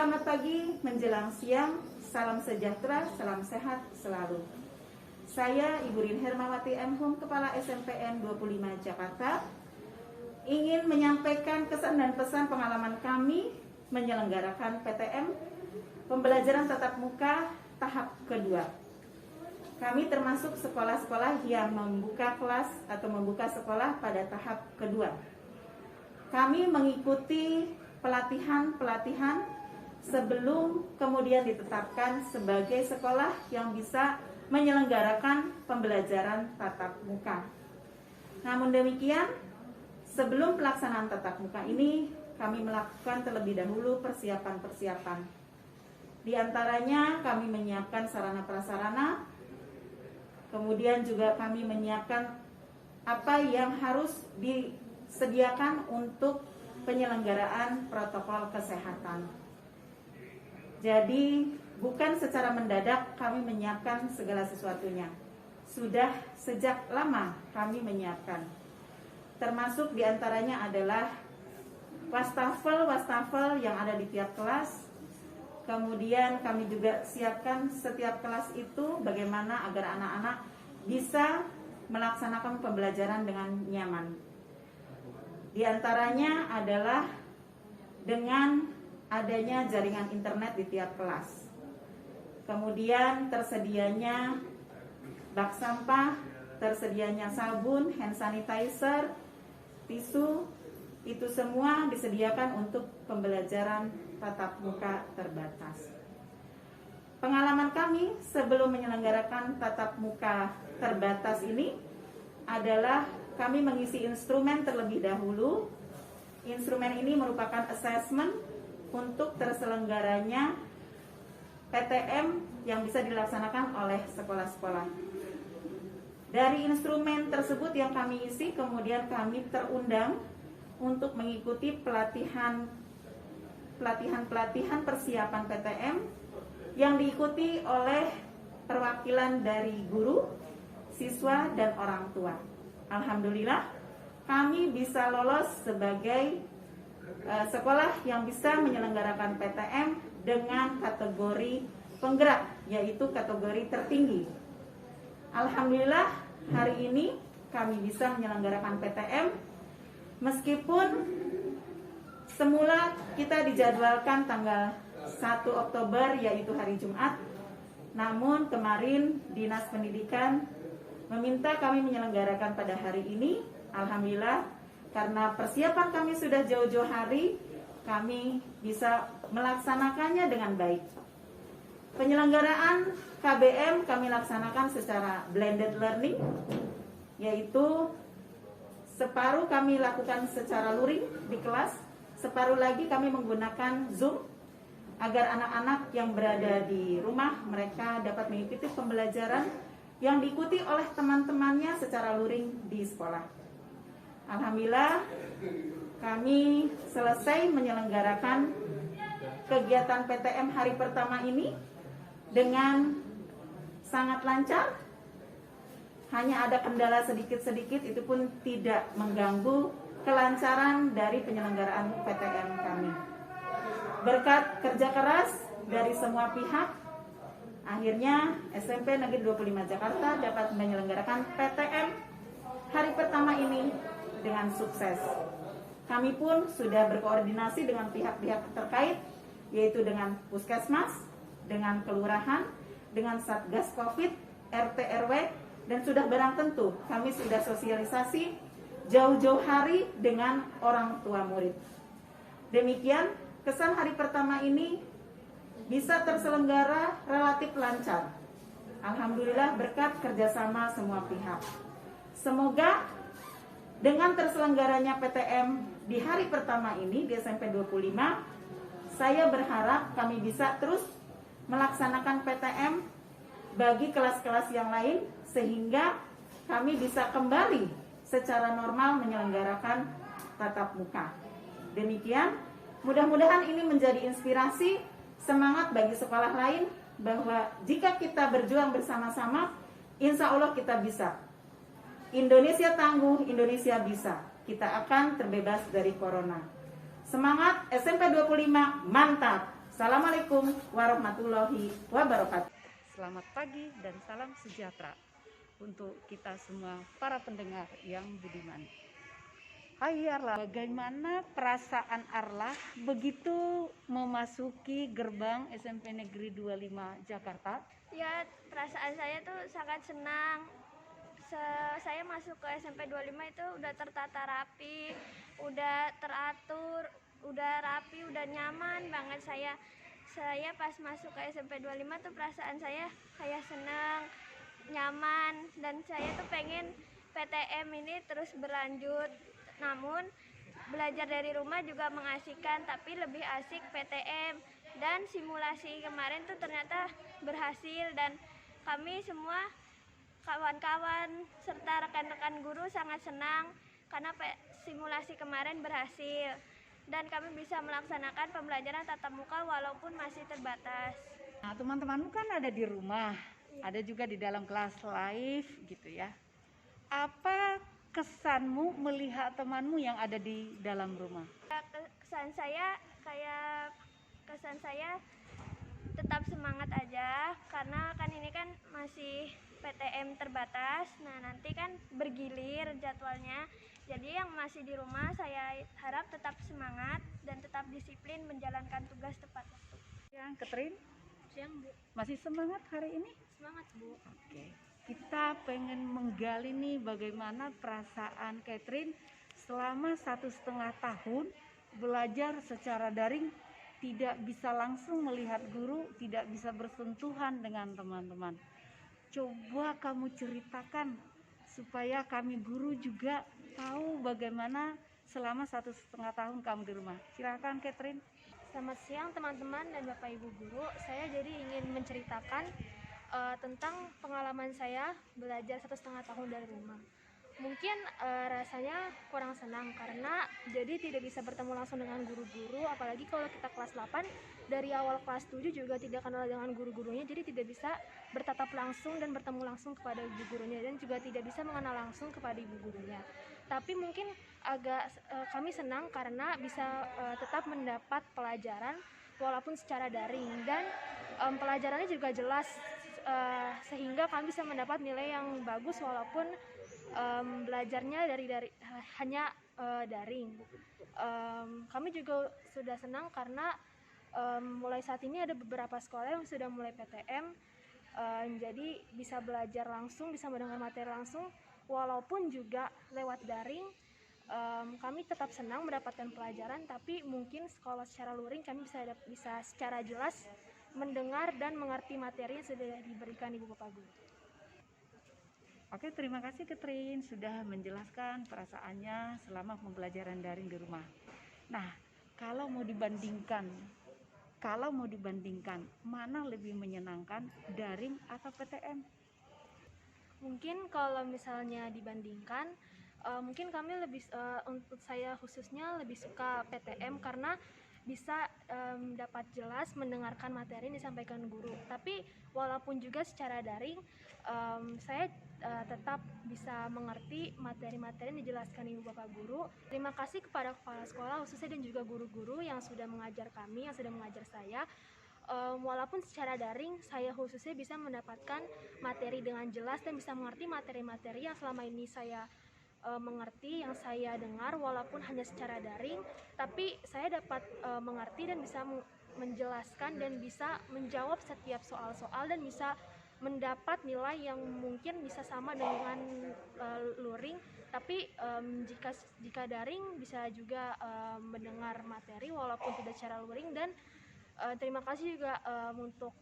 Selamat pagi menjelang siang, salam sejahtera, salam sehat selalu. Saya Ibu Rin Hermawati M. Hum, Kepala SMPN 25 Jakarta, ingin menyampaikan kesan dan pesan pengalaman kami menyelenggarakan PTM, pembelajaran tatap muka tahap kedua. Kami termasuk sekolah-sekolah yang membuka kelas atau membuka sekolah pada tahap kedua. Kami mengikuti pelatihan-pelatihan sebelum kemudian ditetapkan sebagai sekolah yang bisa menyelenggarakan pembelajaran tatap muka. Namun demikian, sebelum pelaksanaan tatap muka ini, kami melakukan terlebih dahulu persiapan-persiapan. Di antaranya kami menyiapkan sarana prasarana, kemudian juga kami menyiapkan apa yang harus disediakan untuk penyelenggaraan protokol kesehatan. Jadi bukan secara mendadak kami menyiapkan segala sesuatunya. Sudah sejak lama kami menyiapkan. Termasuk diantaranya adalah wastafel yang ada di tiap kelas. Kemudian kami juga siapkan setiap kelas itu bagaimana agar anak-anak bisa melaksanakan pembelajaran dengan nyaman. Di antaranya adalah dengan adanya jaringan internet di tiap kelas. Kemudian tersedianya bak sampah, tersedianya sabun, hand sanitizer, tisu, itu semua disediakan untuk pembelajaran tatap muka terbatas. Pengalaman kami sebelum menyelenggarakan tatap muka terbatas ini adalah kami mengisi instrumen terlebih dahulu. Instrumen ini merupakan assessment untuk terselenggaranya PTM yang bisa dilaksanakan oleh sekolah-sekolah. Dari instrumen tersebut yang kami isi, kemudian kami terundang untuk mengikuti pelatihan persiapan PTM yang diikuti oleh perwakilan dari guru, siswa, dan orang tua. Alhamdulillah, kami bisa lolos sebagai sekolah yang bisa menyelenggarakan PTM dengan kategori penggerak, yaitu kategori tertinggi. Alhamdulillah, hari ini kami bisa menyelenggarakan PTM meskipun semula kita dijadwalkan tanggal 1 Oktober yaitu hari Jumat. Namun kemarin Dinas Pendidikan meminta kami menyelenggarakan pada hari ini. Alhamdulillah, karena persiapan kami sudah jauh-jauh hari, kami bisa melaksanakannya dengan baik. Penyelenggaraan KBM kami laksanakan secara blended learning, yaitu separuh kami lakukan secara luring di kelas, separuh lagi kami menggunakan Zoom agar anak-anak yang berada di rumah mereka dapat mengikuti pembelajaran yang diikuti oleh teman-temannya secara luring di sekolah. Alhamdulillah, kami selesai menyelenggarakan kegiatan PTM hari pertama ini dengan sangat lancar. Hanya ada kendala sedikit-sedikit, itu pun tidak mengganggu kelancaran dari penyelenggaraan PTM kami. Berkat kerja keras dari semua pihak, akhirnya SMP Negeri 25 Jakarta dapat menyelenggarakan PTM hari pertama ini dengan sukses. Kami pun sudah berkoordinasi dengan pihak-pihak terkait, yaitu dengan Puskesmas, dengan Kelurahan, dengan Satgas Covid, RT RW, dan sudah barang tentu kami sudah sosialisasi jauh-jauh hari dengan orang tua murid. Demikian kesan hari pertama ini bisa terselenggara relatif lancar. Alhamdulillah berkat kerjasama semua pihak. Semoga dengan terselenggaranya PTM di hari pertama ini di SMP 25, saya berharap kami bisa terus melaksanakan PTM bagi kelas-kelas yang lain sehingga kami bisa kembali secara normal menyelenggarakan tatap muka. Demikian, mudah-mudahan ini menjadi inspirasi, semangat bagi sekolah lain bahwa jika kita berjuang bersama-sama, insya Allah kita bisa. Indonesia tangguh, Indonesia bisa. Kita akan terbebas dari corona. Semangat SMP 25, mantap. Assalamualaikum warahmatullahi wabarakatuh. Selamat pagi dan salam sejahtera untuk kita semua para pendengar yang budiman. Hai Arla, bagaimana perasaan Arla begitu memasuki gerbang SMP Negeri 25 Jakarta? Ya, perasaan saya tuh sangat senang. Saya masuk ke SMP 25 itu udah tertata rapi, udah teratur, udah rapi, udah nyaman banget saya. Saya pas masuk ke SMP 25 tuh perasaan saya kayak senang, nyaman, dan saya tuh pengen PTM ini terus berlanjut. Namun belajar dari rumah juga mengasihkan, tapi lebih asik PTM. Dan simulasi kemarin tuh ternyata berhasil, dan kami semua kawan-kawan serta rekan-rekan guru sangat senang karena simulasi kemarin berhasil dan kami bisa melaksanakan pembelajaran tatap muka walaupun masih terbatas. Nah, teman-temanmu kan ada di rumah, ada juga di dalam kelas live gitu ya. Apa kesanmu melihat temanmu yang ada di dalam rumah? Kesan saya tetap semangat aja karena kan ini kan masih PTM terbatas. Nah, nanti kan bergilir jadwalnya. Jadi yang masih di rumah saya harap tetap semangat dan tetap disiplin menjalankan tugas tepat waktu. Yang Catherine? Siang, Bu. Masih semangat hari ini? Semangat, Bu. Oke. Kita pengen menggali nih bagaimana perasaan Catherine selama 1,5 tahun belajar secara daring, tidak bisa langsung melihat guru, tidak bisa bersentuhan dengan teman-teman. Coba kamu ceritakan supaya kami guru juga tahu bagaimana selama 1,5 tahun kamu di rumah. Silakan Catherine. Selamat siang teman-teman dan Bapak Ibu guru. Saya jadi ingin menceritakan tentang pengalaman saya belajar 1,5 tahun dari rumah. Mungkin rasanya kurang senang karena jadi tidak bisa bertemu langsung dengan guru-guru, apalagi kalau kita kelas 8 dari awal kelas 7 juga tidak kenal dengan guru-gurunya, jadi tidak bisa bertatap langsung dan bertemu langsung kepada ibu gurunya dan juga tidak bisa mengenal langsung kepada ibu gurunya. Tapi mungkin agak kami senang karena bisa tetap mendapat pelajaran walaupun secara daring dan pelajarannya juga jelas sehingga kami bisa mendapat nilai yang bagus walaupun belajarnya dari hanya daring. Kami juga sudah senang karena mulai saat ini ada beberapa sekolah yang sudah mulai PTM, jadi bisa belajar langsung, bisa mendengar materi langsung walaupun juga lewat daring. Kami tetap senang mendapatkan pelajaran, tapi mungkin sekolah secara luring kami bisa secara jelas mendengar dan mengerti materi yang sudah diberikan Ibu Bapak Guru. Oke, terima kasih Catherine sudah menjelaskan perasaannya selama pembelajaran daring di rumah. Nah, kalau mau dibandingkan, mana lebih menyenangkan, daring atau PTM? Mungkin kalau misalnya dibandingkan, mungkin kami lebih untuk saya khususnya lebih suka PTM karena bisa dapat jelas mendengarkan materi yang disampaikan guru. Tapi walaupun juga secara daring, saya tetap bisa mengerti materi-materi yang dijelaskan Ibu Bapak Guru. Terima kasih kepada kepala sekolah khususnya dan juga guru-guru yang sudah mengajar kami, yang sudah mengajar saya. Walaupun secara daring, saya khususnya bisa mendapatkan materi dengan jelas dan bisa mengerti materi-materi yang selama ini saya mengerti, yang saya dengar walaupun hanya secara daring, tapi saya dapat mengerti dan bisa menjelaskan dan bisa menjawab setiap soal-soal dan bisa mendapat nilai yang mungkin bisa sama dengan luring, tapi jika daring bisa juga mendengar materi walaupun tidak secara luring. Dan terima kasih juga untuk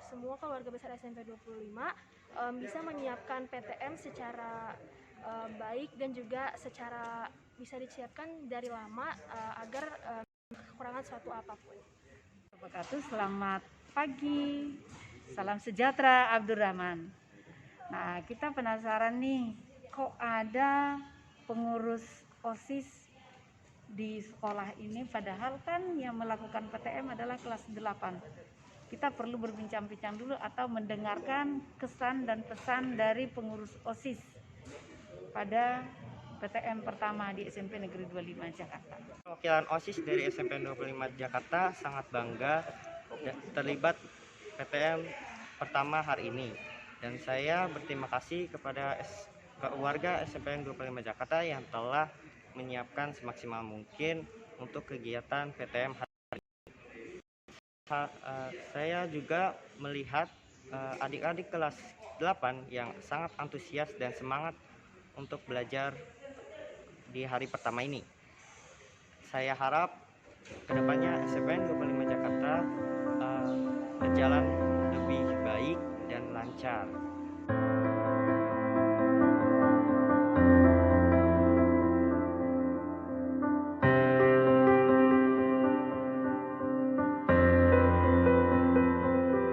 semua keluarga besar SMP 25 bisa menyiapkan PTM secara baik dan juga secara bisa disiapkan dari lama agar kekurangan suatu apapun. Selamat pagi, salam sejahtera Abdurrahman. Nah, kita penasaran nih, kok ada pengurus OSIS di sekolah ini, padahal kan yang melakukan PTM adalah kelas 8. Kita perlu berbincang-bincang dulu atau mendengarkan kesan dan pesan dari pengurus OSIS pada PTM pertama di SMP Negeri 25 Jakarta. Perwakilan OSIS dari SMP 25 Jakarta sangat bangga terlibat PTM pertama hari ini. Dan saya berterima kasih kepada warga SMP 25 Jakarta yang telah menyiapkan semaksimal mungkin untuk kegiatan PTM hari ini. Saya juga melihat adik-adik kelas 8 yang sangat antusias dan semangat untuk belajar di hari pertama ini. Saya harap kedepannya SMPN 25 Jakarta berjalan lebih baik dan lancar.